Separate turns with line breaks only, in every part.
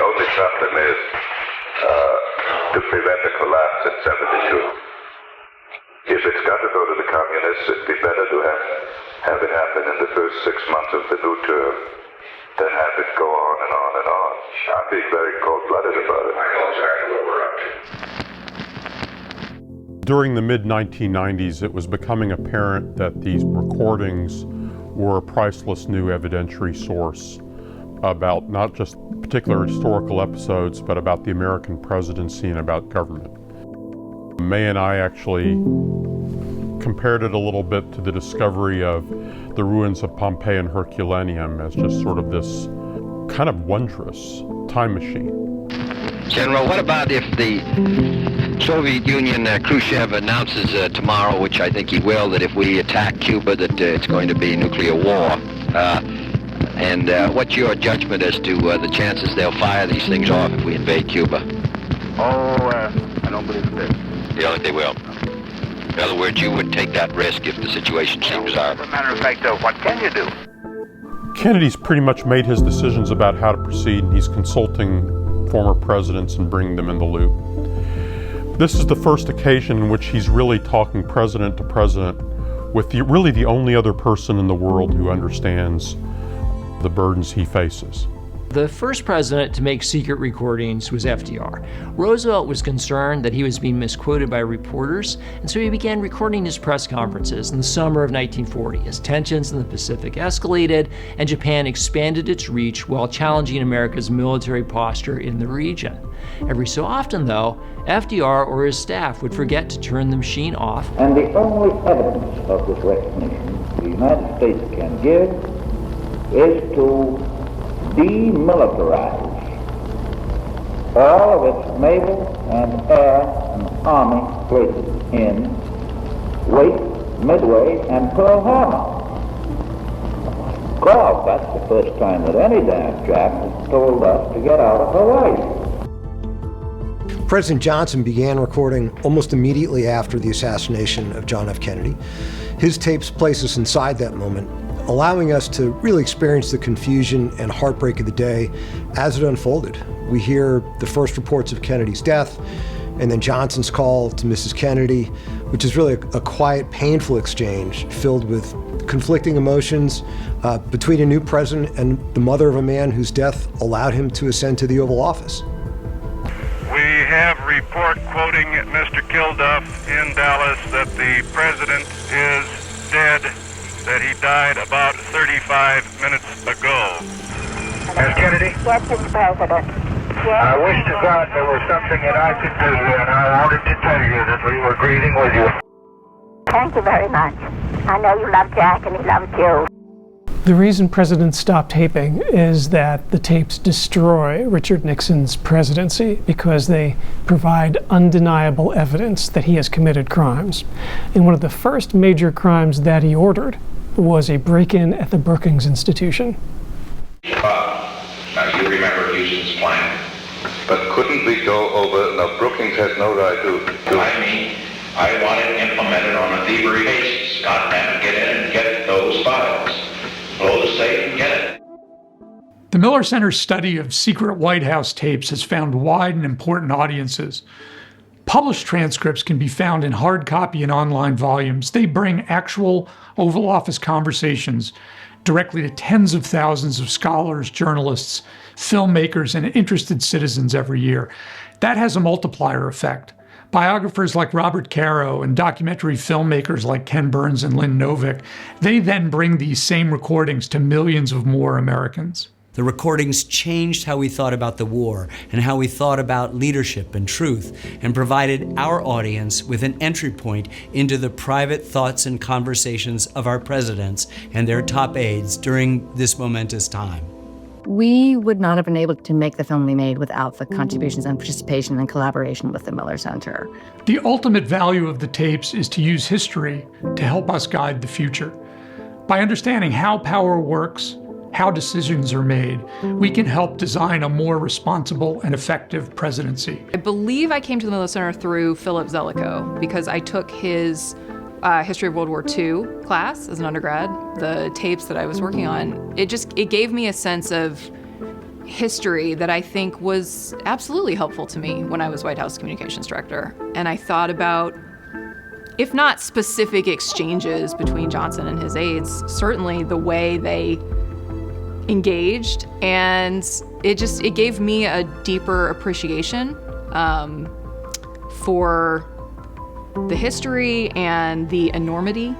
only problem is to prevent a collapse at 72. If it's got to go to the communists, it'd be better to have it happen in the first 6 months of the new term than have it go on and on and on. I'm being very cold-blooded about it. I know exactly what we're up to.
During the mid-1990s, it was becoming apparent that these recordings were a priceless new evidentiary source about not just particular historical episodes, but about the American presidency and about government. May and I actually compared it a little bit to the discovery of the ruins of Pompeii and Herculaneum as just sort of this kind of wondrous time machine.
General, what about if the Soviet Union, Khrushchev announces tomorrow, which I think he will, that if we attack Cuba, that it's going to be nuclear war? And what's your judgment as to the chances they'll fire these things off if we invade Cuba?
I don't believe it.
You don't think they will? In other words, you would take that risk if the situation seems desirable.
As a matter of fact, though, what can you do?
Kennedy's pretty much made his decisions about how to proceed, and he's consulting former presidents and bringing them in the loop. This is the first occasion in which he's really talking president to president with really the only other person in the world who understands the burdens he faces.
The first president to make secret recordings was FDR. Roosevelt was concerned that he was being misquoted by reporters, and so he began recording his press conferences in the summer of 1940 as tensions in the Pacific escalated and Japan expanded its reach while challenging America's military posture in the region. Every so often, though, FDR or his staff would forget to turn the machine off.
And the only evidence of this recognition the United States can give is to demilitarize all of its naval and air and army places in Wake, Midway, and Pearl Harbor. God, that's the first time that any damn Jap has told us to get out of Hawaii.
President Johnson began recording almost immediately after the assassination of John F. Kennedy. His tapes place us inside that moment, allowing us to really experience the confusion and heartbreak of the day as it unfolded. We hear the first reports of Kennedy's death, and then Johnson's call to Mrs. Kennedy, which is really a quiet, painful exchange filled with conflicting emotions between a new president and the mother of a man whose death allowed him to ascend to the Oval Office.
We have report quoting Mr. Kilduff in Dallas that the president is dead, that he died about 35 minutes ago. Ms. Kennedy?
Yes, Mr. President. Yes.
I wish to God there was something that I could do, and I wanted to tell you that we were grieving with you.
Thank you very much. I know you love Jack and he loves you.
The reason presidents stop taping is that the tapes destroy Richard Nixon's presidency because they provide undeniable evidence that he has committed crimes. And one of the first major crimes that he ordered was a break-in at the Brookings Institution.
Now you remember Houston's plan. But couldn't we go over, now Brookings has no right to...
I want it implemented on a thievery basis. God damn it, get in and get those files. Blow the safe and get it.
The Miller Center's study of secret White House tapes has found wide and important audiences. Published transcripts can be found in hard copy and online volumes. They bring actual Oval Office conversations directly to tens of thousands of scholars, journalists, filmmakers, and interested citizens every year. That has a multiplier effect. Biographers like Robert Caro and documentary filmmakers like Ken Burns and Lynn Novick, they then bring these same recordings to millions of more Americans.
The recordings changed how we thought about the war and how we thought about leadership and truth, and provided our audience with an entry point into the private thoughts and conversations of our presidents and their top aides during this momentous time.
We would not have been able to make the film we made without the contributions and participation and collaboration with the Miller Center.
The ultimate value of the tapes is to use history to help us guide the future. By understanding how power works, how decisions are made, we can help design a more responsible and effective presidency.
I believe I came to the Miller Center through Philip Zelikow because I took his History of World War II class as an undergrad. The tapes that I was working on, it gave me a sense of history that I think was absolutely helpful to me when I was White House Communications Director. And I thought about, if not specific exchanges between Johnson and his aides, certainly the way they engaged, and it gave me a deeper appreciation for the history and the enormity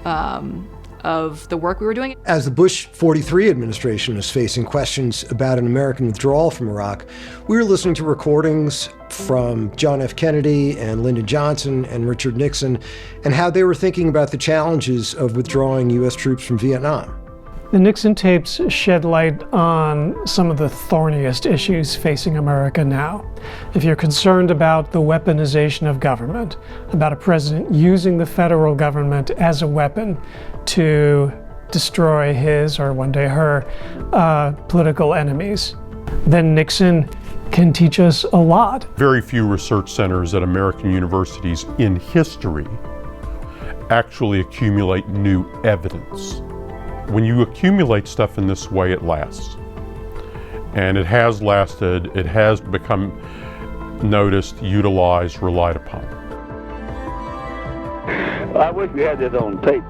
of the work we were doing.
As the Bush 43 administration was facing questions about an American withdrawal from Iraq, we were listening to recordings from John F. Kennedy and Lyndon Johnson and Richard Nixon and how they were thinking about the challenges of withdrawing U.S. troops from Vietnam.
The Nixon tapes shed light on some of the thorniest issues facing America now. If you're concerned about the weaponization of government, about a president using the federal government as a weapon to destroy his, or one day her, political enemies, then Nixon can teach us a lot.
Very few research centers at American universities in history actually accumulate new evidence. When you accumulate stuff in this way, it lasts. And it has lasted, it has become noticed, utilized, relied upon.
I wish we had this on tape.